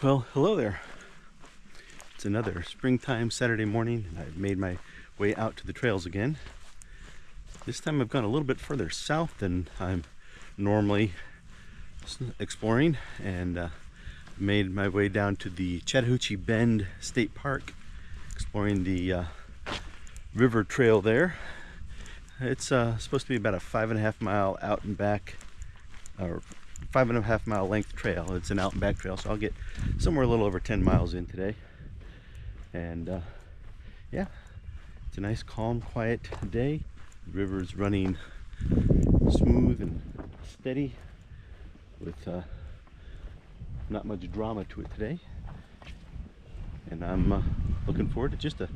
Well, hello there. It's another springtime Saturday morning, and I've made my way out to the trails again. This time I've gone a little bit further south than I'm normally exploring, and made my way down to the Chattahoochee Bend State Park, exploring the river trail there. It's supposed to be about a 5.5 mile out and back, or 5.5 mile length trail. It's an out and back trail, so I'll get somewhere a little over 10 miles in today. And yeah, it's a nice, calm, quiet day. The river's running smooth and steady with not much drama to it today. And I'm looking forward to just a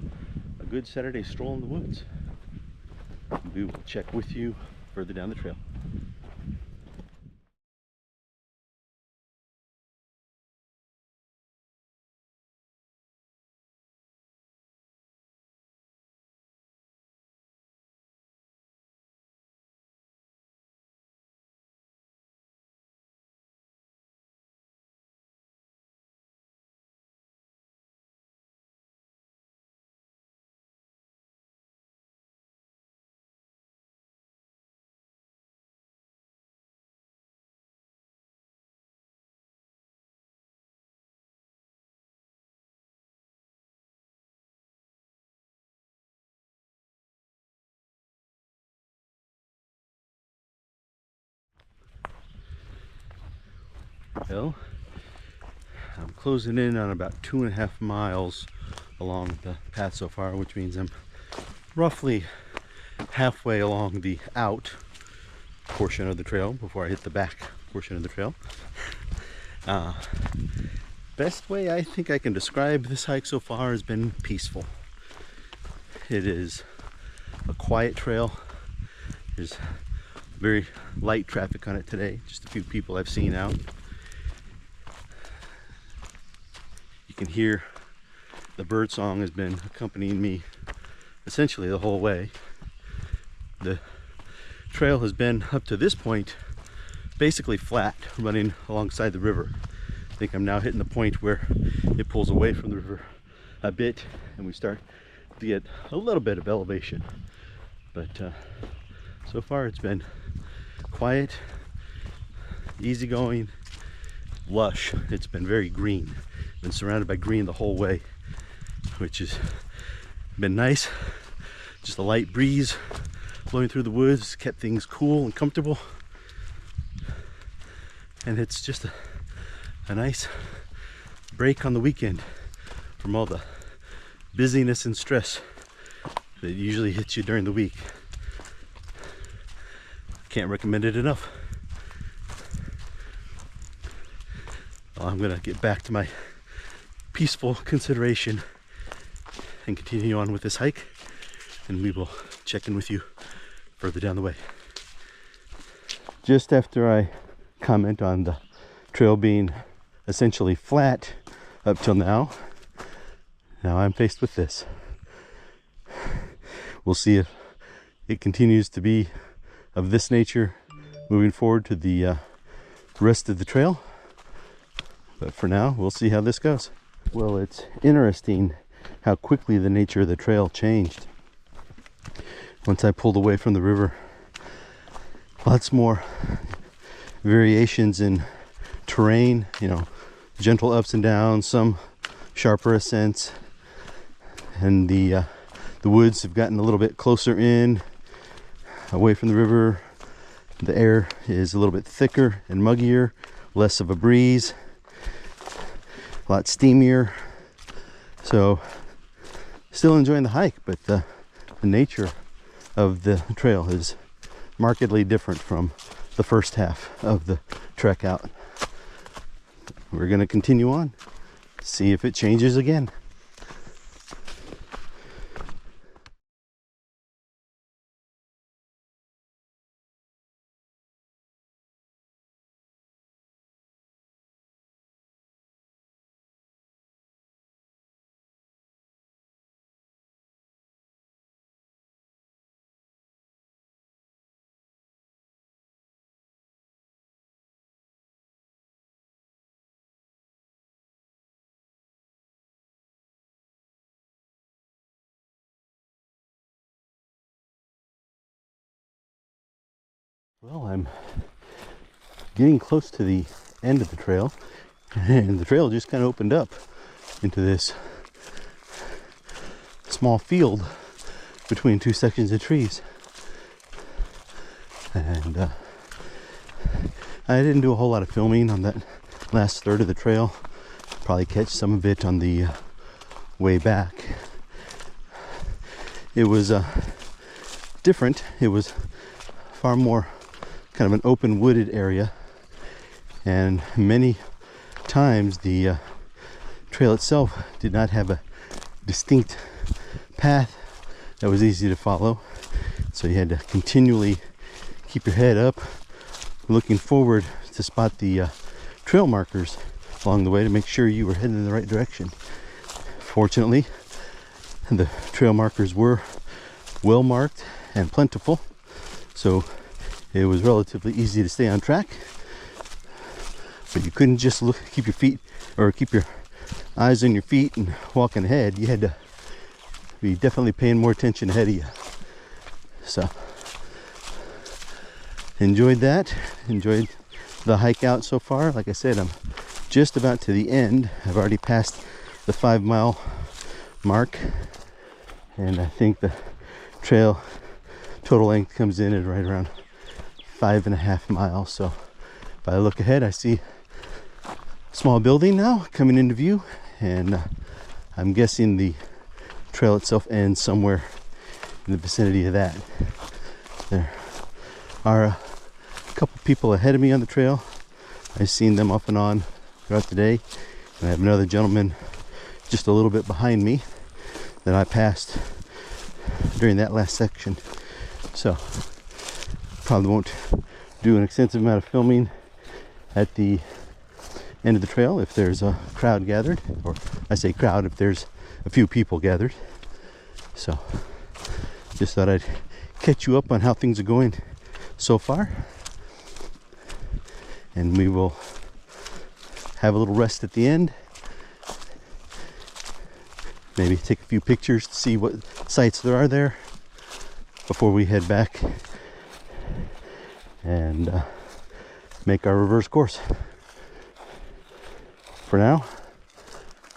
good Saturday stroll in the woods. We will check with you further down the trail. Well, I'm closing in on about 2.5 miles along the path so far, which means I'm roughly halfway along the out portion of the trail before I hit the back portion of the trail. Best way I think I can describe this hike so far has been peaceful. It is a quiet trail. There's very light traffic on it today, just a few people I've seen out. You can hear the bird song has been accompanying me essentially the whole way. The trail has been, up to this point, basically flat, running alongside the river. I think I'm now hitting the point where it pulls away from the river a bit and we start to get a little bit of elevation. But so far it's been quiet, easygoing, lush. It's been very green. Been surrounded by green the whole way, which has been nice. Just a light breeze blowing through the woods kept things cool and comfortable, and it's just a nice break on the weekend from all the busyness and stress that usually hits you during the week. Can't recommend it enough. Well, I'm gonna get back to my peaceful consideration and continue on with this hike, and we will check in with you further down the way. Just after I comment on the trail being essentially flat up till now I'm faced with this. We'll see if it continues to be of this nature moving forward to the rest of the trail, but for now we'll see how this goes. Well, it's interesting how quickly the nature of the trail changed once I pulled away from the river. Lots more variations in terrain, you know, gentle ups and downs, some sharper ascents, and the woods have gotten a little bit closer in, away from the river. The air is a little bit thicker and muggier, less of a breeze, a lot steamier. So still enjoying the hike, but the nature of the trail is markedly different from the first half of the trek out. We're going to continue on, see if it changes again. Well, I'm getting close to the end of the trail, and the trail just kind of opened up into this small field between two sections of trees. And I didn't do a whole lot of filming on that last third of the trail. Probably catch some of it on the way back. It was different. It was far more kind of an open wooded area, and many times the trail itself did not have a distinct path that was easy to follow, so you had to continually keep your head up looking forward to spot the trail markers along the way to make sure you were heading in the right direction. Fortunately, the trail markers were well marked and plentiful, so it was relatively easy to stay on track. But you couldn't just keep your eyes on your feet and walking ahead. You had to be definitely paying more attention ahead of you. So enjoyed that. Enjoyed the hike out so far. Like I said, I'm just about to the end. I've already passed the 5-mile mark, and I think the trail total length comes in at right around 5.5 miles. So if I look ahead, I see a small building now coming into view, and I'm guessing the trail itself ends somewhere in the vicinity of that. There are a couple people ahead of me on the trail. I've seen them off and on throughout the day, and I have another gentleman just a little bit behind me that I passed during that last section. So probably won't do an extensive amount of filming at the end of the trail if there's a crowd gathered, or I say crowd if there's a few people gathered. So just thought I'd catch you up on how things are going so far, and we will have a little rest at the end, maybe take a few pictures to see what sights there are there before we head back and make our reverse course. For now,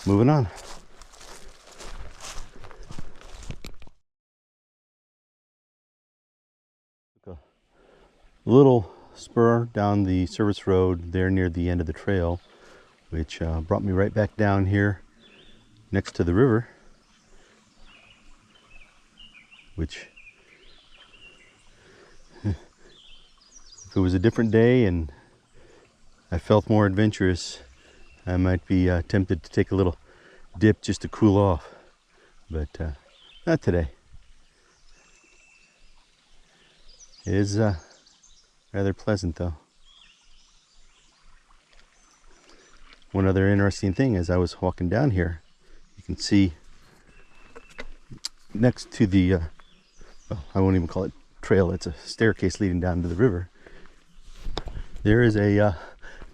moving on. A little spur down the service road there near the end of the trail, which brought me right back down here next to the river, which if it was a different day and I felt more adventurous, I might be tempted to take a little dip just to cool off, but not today. It is rather pleasant though. One other interesting thing, as I was walking down here, you can see next to the, well, I won't even call it trail, it's a staircase leading down to the river. There is a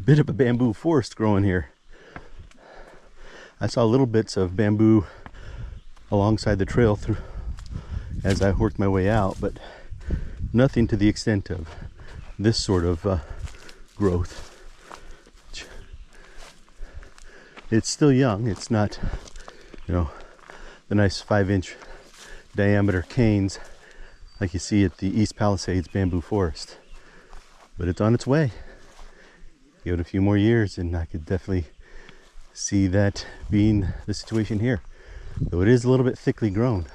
bit of a bamboo forest growing here. I saw little bits of bamboo alongside the trail through as I worked my way out, but nothing to the extent of this sort of growth. It's still young. It's not, the nice 5-inch diameter canes like you see at the East Palisades bamboo forest, but it's on its way. Give it a few more years and I could definitely see that being the situation here, though it is a little bit thickly grown.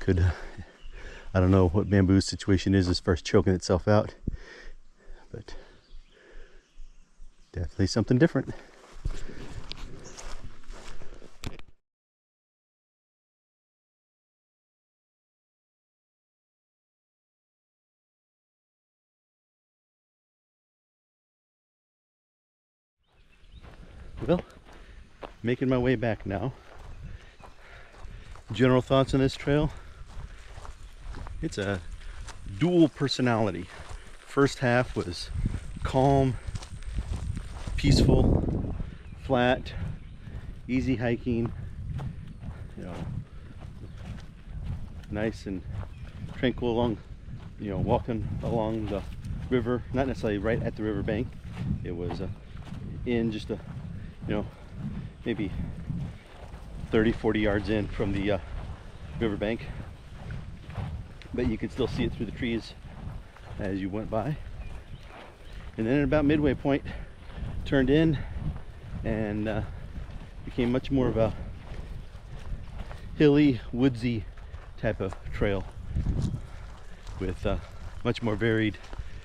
I don't know what bamboo's situation is as far as choking itself out, but definitely something different. Well, making my way back now. General thoughts on this trail? It's a dual personality. First half was calm, peaceful, flat, easy hiking, nice and tranquil along, walking along the river, not necessarily right at the river bank. It was in just a, maybe 30-40 yards in from the river bank, but you could still see it through the trees as you went by. And then at about midway point, turned in and became much more of a hilly, woodsy type of trail with much more varied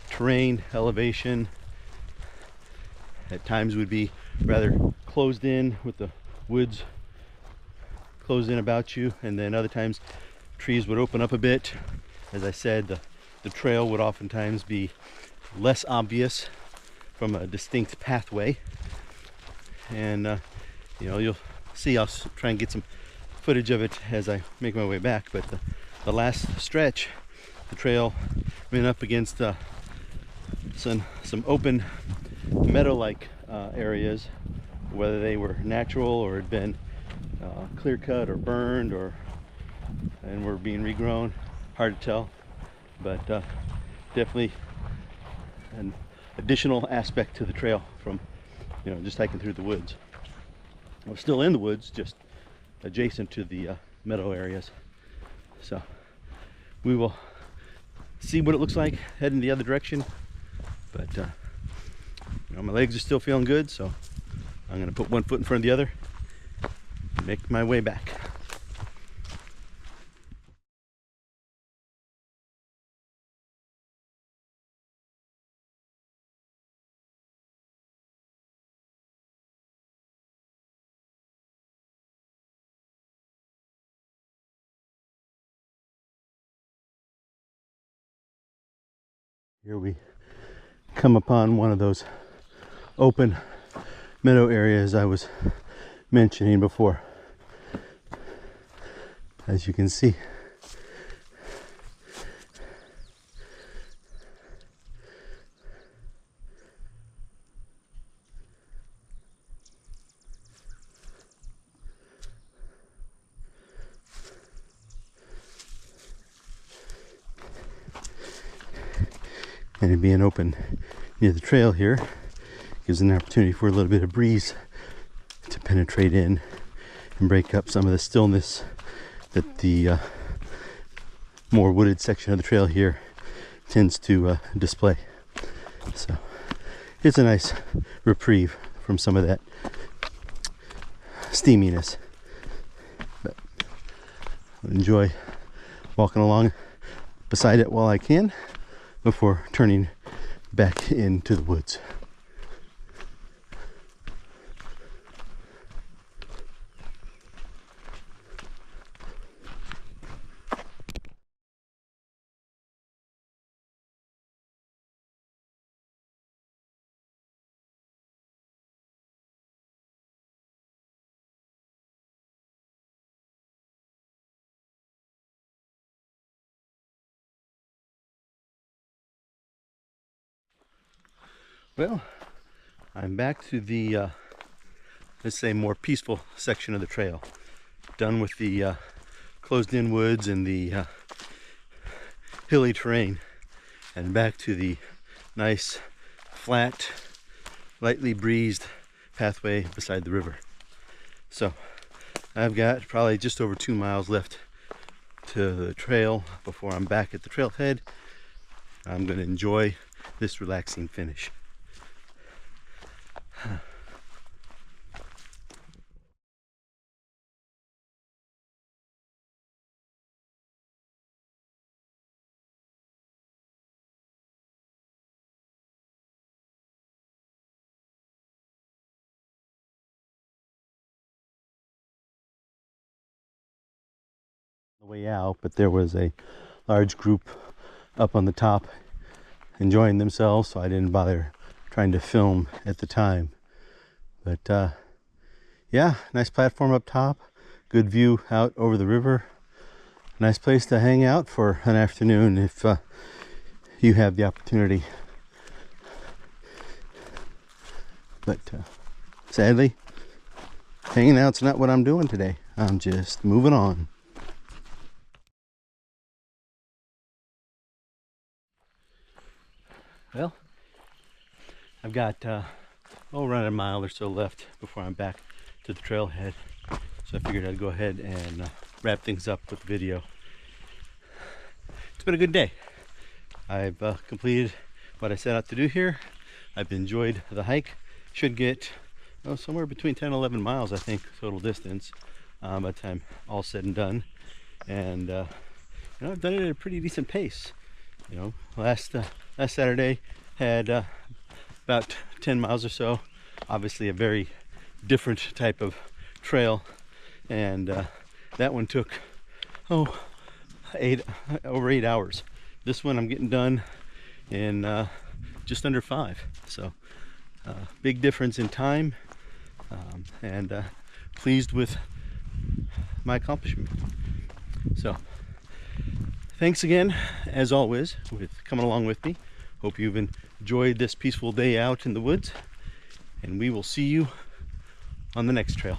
terrain, elevation. At times would be rather closed in with the woods closed in about you, and then other times trees would open up a bit. As I said, the trail would oftentimes be less obvious from a distinct pathway, and you'll see. I'll try and get some footage of it as I make my way back, but the last stretch, the trail went up against some open meadow-like areas, whether they were natural or had been clear cut or burned and were being regrown. Hard to tell, but definitely an additional aspect to the trail from just hiking through the woods. I was still in the woods, just adjacent to the meadow areas. So we will see what it looks like heading the other direction, but my legs are still feeling good, so I'm going to put one foot in front of the other and make my way back. Here we come upon one of those open meadow areas I was mentioning before. As you can see, and it being open near the trail here gives an opportunity for a little bit of breeze to penetrate in and break up some of the stillness that the more wooded section of the trail here tends to display. So it's a nice reprieve from some of that steaminess, but I enjoy walking along beside it while I can before turning back into the woods. Well, I'm back to the, let's say, more peaceful section of the trail. Done with the closed-in woods and the hilly terrain, and back to the nice, flat, lightly breezed pathway beside the river. So I've got probably just over 2 miles left to the trail before I'm back at the trailhead. I'm going to enjoy this relaxing finish. The way out, but there was a large group up on the top enjoying themselves, so I didn't bother trying to film at the time. But yeah, nice platform up top, good view out over the river. Nice place to hang out for an afternoon if you have the opportunity. But sadly, hanging out's not what I'm doing today. I'm just moving on. Well, I've got around a mile or so left before I'm back to the trailhead, so I figured I'd go ahead and wrap things up with the video. It's been a good day. I've completed what I set out to do here. I've enjoyed the hike. Should get somewhere between 10 and 11 miles, I think, total distance by the time all said and done. And you know, I've done it at a pretty decent pace. You know, last Saturday had about 10 miles or so. Obviously a very different type of trail, and that one took over 8 hours. This one I'm getting done in just under 5. So big difference in time, and pleased with my accomplishment. So thanks again, as always, with coming along with me. Hope you've enjoyed this peaceful day out in the woods, and we will see you on the next trail.